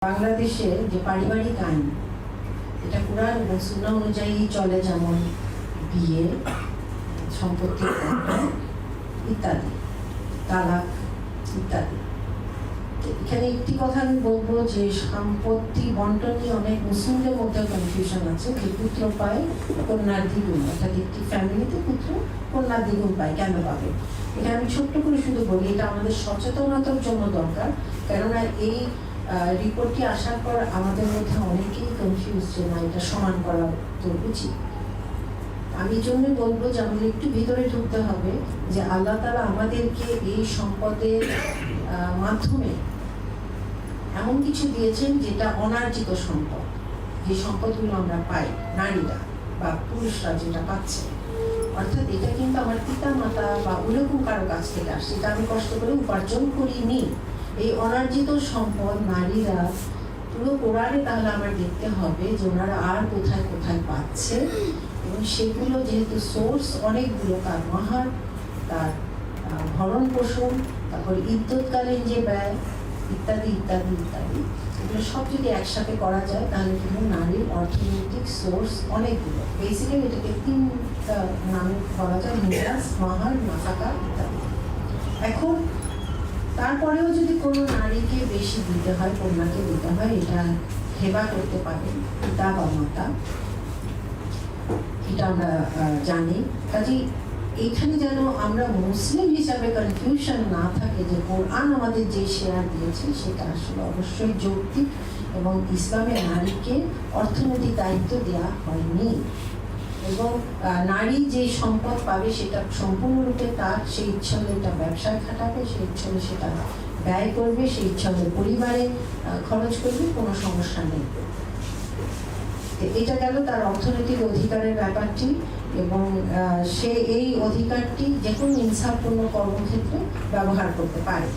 বাংলাদেশে যে পারিবারিক আইন, এটা কোরআন এবং সুন্নাহ অনুযায়ী চলে, যেমন বিয়ে, সম্পত্তি ইত্যাদি, তালাক ইত্যাদি। এখানে একটি কথা আমি বলবো যে সম্পত্তি বন্টন নিয়ে অনেক মুসলিমদের মধ্যে কনফিউশন আছে যে পুত্র পায় কন্যার দ্বিগুণ, অর্থাৎ একটি ফ্যামিলিতে পুত্র কন্যার দ্বিগুণ পায়, কেন পাবে? এটা আমি ছোট্ট করে শুধু বলি, এটা আমাদের সচেতনতার জন্য দরকার। কেননা এই রিপোর্টটি আসার পর আমাদের মধ্যে অনেকেই কনফিউজ যে না, এটা সমান করা তো উচিত। আমি জন্য বলবো যে আমাদের একটু ভিতরে ঢুকতে হবে যে আল্লাহ তাআলা আমাদেরকে এই সম্পদের মাধ্যমে এমন কিছু দিয়েছেন যেটা অনার্জিত সম্পদ, যে সম্পদগুলো আমরা পাই, নারীরা বা পুরুষরা যেটা পাচ্ছে। অর্থাৎ এটা কিন্তু আমার পিতা মাতা বা ওরকম কারো কাছ থেকে আসছে, এটা আমি কষ্ট করে উপার্জন করিনি। এই অনার্জিত সম্পদ নারীরা পুরো কোরআনে তাহলে আমার দেখতে হবে যে ওনারা আর কোথায় কোথায় পাচ্ছে, এবং সেগুলো যেহেতু সোর্স অনেকগুলো, তার মাহার, তার ভরণ পোষণ, তারপর ইদ্যৎকালীন যে ব্যয় ইত্যাদি ইত্যাদি ইত্যাদি, এগুলো সব যদি একসাথে করা যায় তাহলে কিন্তু নারীর অর্থনৈতিক সোর্স অনেকগুলো। বেসিক্যালি এটাকে তিনটা নামে বলা যায়: মিরাস, মাহার, নাফাকা ইত্যাদি। এখন তারপরেও যদি কোনো নারীকে বেশি দিতে হয়, কন্যাকে দিতে হয়, এটা হেবা করতে পারে পিতা বা মাতা, এটা আমরা জানি। কাজেই এইখানে যেন আমরা মুসলিম হিসাবে কনফিউশন না থাকে যে কোরআন আমাদের যে শেয়ার দিয়েছে সেটা আসলে অবশ্যই যৌক্তিক, এবং ইসলামে নারীকে অর্থনৈতিক দায়িত্ব দেওয়া হয়নি, এবং নারী যে সম্পদ পাবে সেটা সম্পূর্ণরূপে তার, সেই ইচ্ছা হলে এটা ব্যবসায় খাটাবে, সেই ইচ্ছা হলে সেটা ব্যয় করবে, সেই ইচ্ছা হলে পরিবারে খরচ করবে, কোনো সমস্যা নেই। এটা গেল তার অর্থনৈতিক অধিকারের ব্যাপারটি, এবং সে এই অধিকারটি যে কোনো ইনসাফপূর্ণ কর্মক্ষেত্রে ব্যবহার করতে পারে।